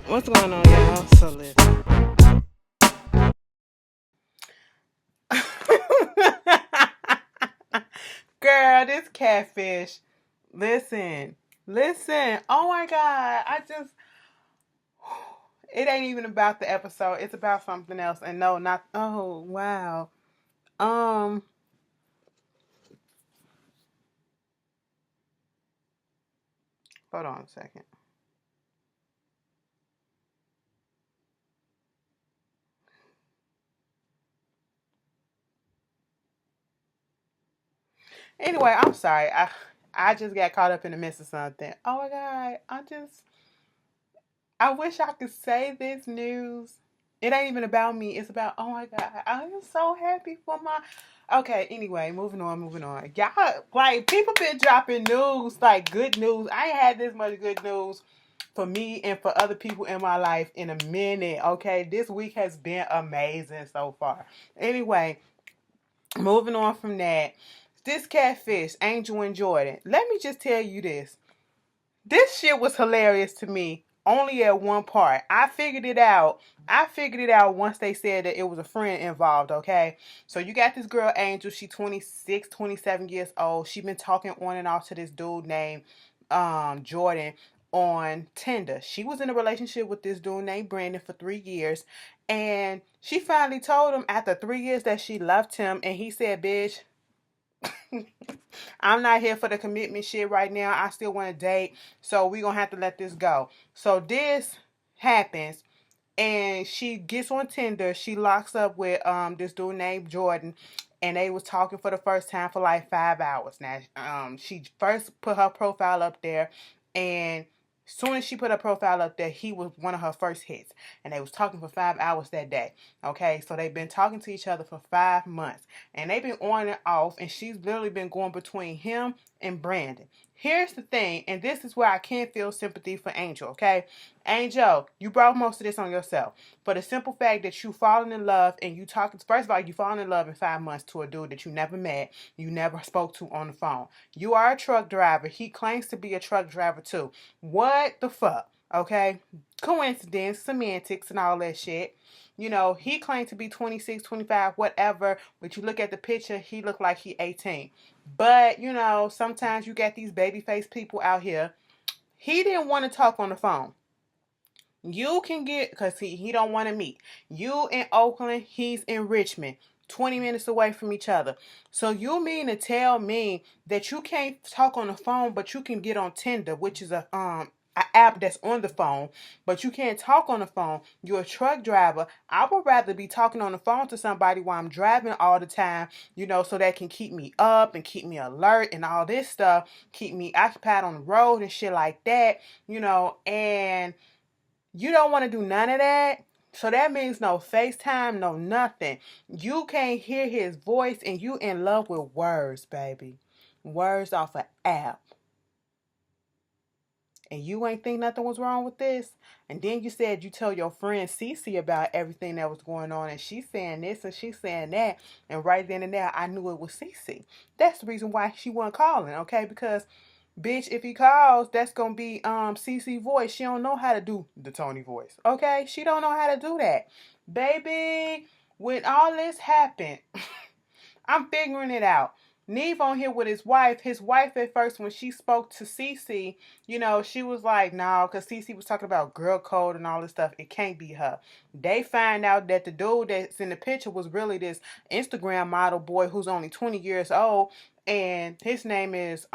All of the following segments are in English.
What's going on, y'all? So listen. Girl, this catfish. Listen. Listen. Oh my god. It ain't even about the episode. It's about something else. And no, not oh wow. Um Hold on a second. Anyway, I'm sorry. I just got caught up in the midst of something. Oh my god. I wish I could say this news. It ain't even about me. It's about, oh my God, I am so happy for my. Okay, anyway, moving on. Y'all, like, people been dropping news, like, good news. I ain't had this much good news for me and for other people in my life in a minute, okay? This week has been amazing so far. Anyway, moving on from that. This catfish, Angel and Jordan. Let me just tell you this. This shit was hilarious to me only at one part. I figured it out. I figured it out once they said that it was a friend involved, okay? So you got this girl Angel, she 26, 27 years old. She been talking on and off to this dude named Jordan on Tinder. She was in a relationship with this dude named Brandon for 3 years, and she finally told him after 3 years that she loved him, and he said, "Bitch, I'm not here for the commitment shit right now. I still want to date. So we gonna have to let this go." So this happens, and she gets on Tinder. She locks up with this dude named Jordan, and they was talking for the first time for like 5 hours. Now she first put her profile up there, and soon as she put her profile up there, he was one of her first hits, and they was talking for 5 hours that day. Okay, so they've been talking to each other for 5 months, and they've been on and off, and she's literally been going between him and Brandon. Here's the thing, and this is where I can't feel sympathy for Angel. Okay, Angel, you brought most of this on yourself. For the simple fact that you falling in love and you talking, first of all, you falling in love in 5 months to a dude that you never met, you never spoke to on the phone. You are a truck driver. He claims to be a truck driver too. What the fuck? Okay? Coincidence, semantics, and all that shit. You know, he claimed to be 26, 25, whatever, but you look at the picture, he looked like he 18. But, you know, sometimes you got these baby face people out here. He didn't want to talk on the phone. You can get, because he don't want to meet. You in Oakland, he's in Richmond. 20 minutes away from each other. So you mean to tell me that you can't talk on the phone, but you can get on Tinder, which is a app that's on the phone, but you can't talk on the phone. You're a truck driver. I would rather be talking on the phone to somebody while I'm driving all the time, you know, so that can keep me up and keep me alert and all this stuff, keep me occupied on the road and shit like that, you know, and you don't want to do none of that. So that means no FaceTime, no nothing. You can't hear his voice, and you in love with words, baby. Words off an app. And you ain't think nothing was wrong with this. And then you said you tell your friend Cece about everything that was going on, and she's saying this and she's saying that. And right then and there, I knew it was Cece. That's the reason why she wasn't calling, okay? Because bitch, if he calls, that's gonna be CC voice. She don't know how to do the Tony voice. Okay? She don't know how to do that. Baby, when all this happened, I'm figuring it out. Neve on here with his wife. His wife at first, when she spoke to Cece, you know, she was like, no, because Cece was talking about girl code and all this stuff. It can't be her. They find out that the dude that's in the picture was really this Instagram model boy who's only 20 years old. And his name is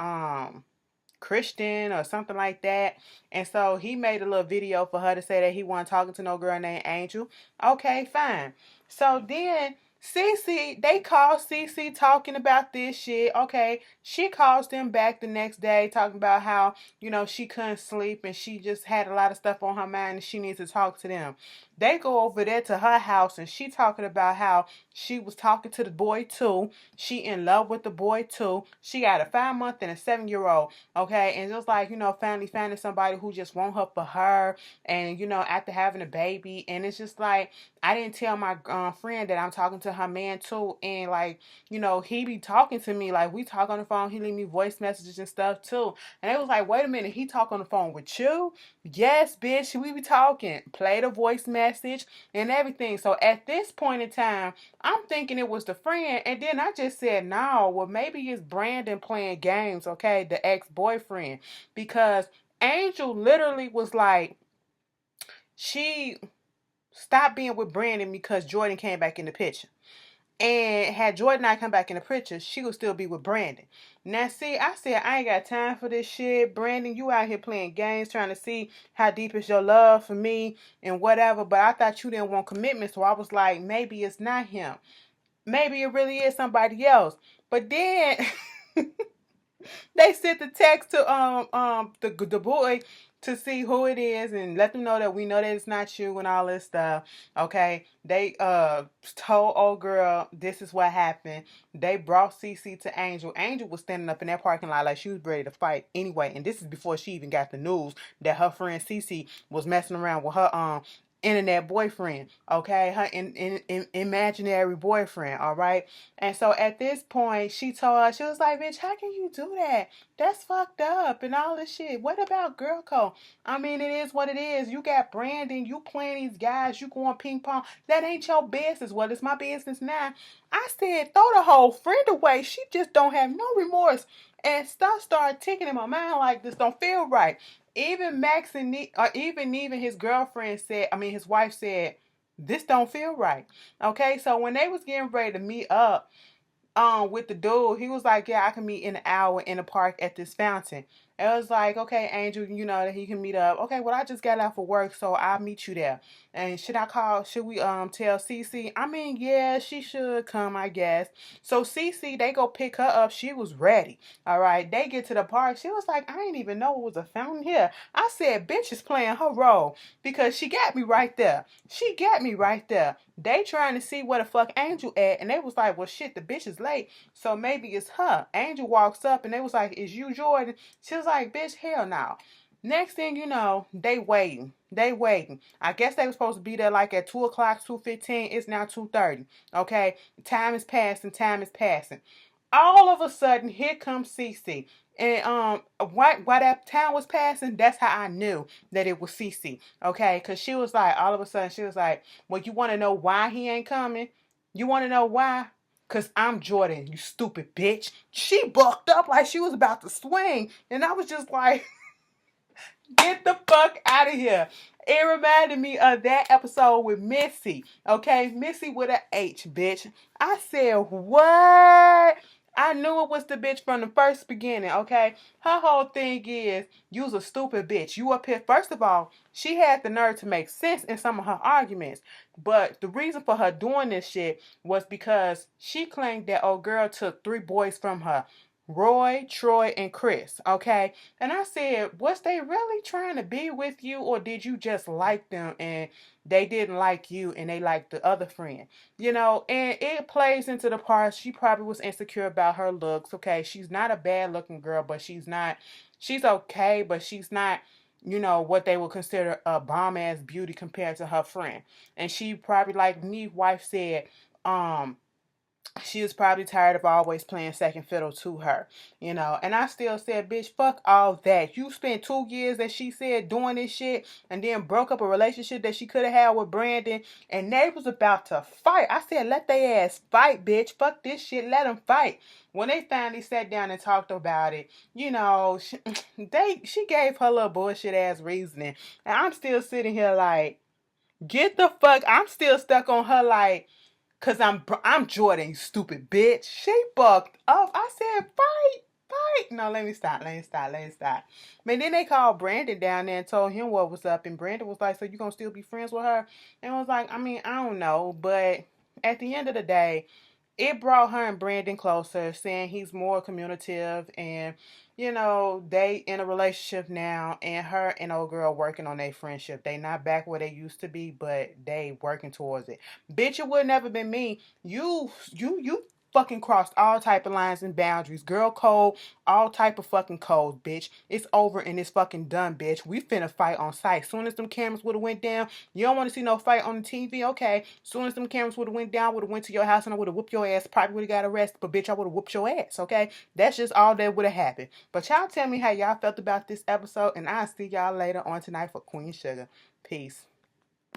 Christian or something like that. And so he made a little video for her to say that he wasn't talking to no girl named Angel. Okay, fine. So then Cece, they called Cece talking about this shit. Okay, she calls them back the next day talking about how, you know, she couldn't sleep and she just had a lot of stuff on her mind and she needs to talk to them. They go over there to her house and she talking about how she was talking to the boy too. She in love with the boy too. She got a 5 month and a 7 year old. Okay, and just like, you know, finally finding somebody who just want her for her, and you know, after having a baby, and it's just like, I didn't tell my friend that I'm talking to her man too, and like, he be talking to me, like we talk on the phone, he leave me voice messages and stuff too, and it was like, wait a minute, he talk on the phone with you? Yes, bitch, we be talking. Play the voice message and everything. So at this point in time, I'm thinking it was the friend, and then I just said, no, well maybe it's Brandon playing games, okay, the ex-boyfriend, because Angel literally was like, she stopped being with Brandon because Jordan came back in the picture. And had Jordan not come back in the picture, she would still be with Brandon. Now, see, I said, I ain't got time for this shit. Brandon, you out here playing games, trying to see how deep is your love for me and whatever. But I thought you didn't want commitment. So I was like, maybe it's not him. Maybe it really is somebody else. But then they sent the text to the boy to see who it is and let them know that we know that it's not you and all this stuff. Okay. They told old girl this is what happened. They brought CC to Angel. Angel was standing up in that parking lot like she was ready to fight anyway. And this is before she even got the news that her friend CC was messing around with her internet boyfriend, okay, her imaginary boyfriend, all right. And so at this point, she told her, she was like, bitch, how can you do that? That's fucked up and all this shit. What about girl code? I mean, it is what it is. You got Brandon, you playing these guys, you going ping pong. That ain't your business. Well, it's my business now. I said, throw the whole friend away. She just don't have no remorse. And stuff started ticking in my mind like this don't feel right. Even Max and even his girlfriend said, I mean his wife said, this don't feel right. Okay, so when they was getting ready to meet up, with the dude, he was like, yeah, I can meet in an hour in the park at this fountain. It was like, okay, Angel, that he can meet up. Okay, well, I just got out for work, so I'll meet you there. And should we tell Cece? I mean, yeah, she should come, I guess. So Cece, they go pick her up. She was ready. All right, they get to the park. She was like, I didn't even know it was a fountain here. I said, bitch is playing her role because she got me right there. She got me right there. They trying to see where the fuck Angel at, and they was like, well, shit, the bitch is late, so maybe it's her. Angel walks up, and they was like, is you Jordan? She was like, bitch, hell no. Next thing you know, they waiting. They waiting. I guess they were supposed to be there like at 2 o'clock, 2:15. It's now 2:30. Okay? Time is passing. Time is passing. All of a sudden, here comes Cece. And while that time was passing, that's how I knew that it was Cece. Okay? Because she was like, all of a sudden, she was like, well, you want to know why he ain't coming? You want to know why? Because I'm Jordan, you stupid bitch. She bucked up like she was about to swing. And I was just like, get the fuck out of here. It reminded me of that episode with Missy. Okay? Missy with an H, bitch. I said, what? I knew it was the bitch from the first beginning, okay? Her whole thing is, you's a stupid bitch. You up here, first of all, she had the nerve to make sense in some of her arguments. But the reason for her doing this shit was because she claimed that old girl took 3 boys from her. Roy, Troy, and Chris, okay? And I said, was they really trying to be with you, or did you just like them and they didn't like you and they liked the other friend? And it plays into the part she probably was insecure about her looks, okay? She's not a bad looking girl, but she's okay, but she's not, what they would consider a bomb ass beauty compared to her friend. And she probably, like me, wife said, she was probably tired of always playing second fiddle to her, And I still said, bitch, fuck all that. You spent 2 years, as she said, doing this shit, and then broke up a relationship that she could have had with Brandon, and they was about to fight. I said, let they ass fight, bitch. Fuck this shit. Let them fight. When they finally sat down and talked about it, she gave her little bullshit ass reasoning, and I'm still sitting here like, get the fuck. I'm still stuck on her like, cause I'm Jordan, you stupid bitch. She bucked up. I said, fight. No, let me stop. But then they called Brandon down there and told him what was up. And Brandon was like, so you gonna still be friends with her? And was like, I mean, I don't know. But at the end of the day, it brought her and Brandon closer, saying he's more communicative and, they in a relationship now, and her and old girl working on their friendship. They not back where they used to be, but they working towards it. Bitch, it would never been me. You fucking crossed all type of lines and boundaries. Girl code, all type of fucking codes, bitch. It's over and it's fucking done, bitch. We finna fight on sight. Soon as them cameras would have went down, you don't want to see no fight on the TV, okay? Soon as them cameras would have went down, would have went to your house and I would have whooped your ass. Probably would have got arrested, but bitch, I would have whooped your ass, okay? That's just all that would have happened. But y'all tell me how y'all felt about this episode, and I'll see y'all later on tonight for Queen Sugar. Peace.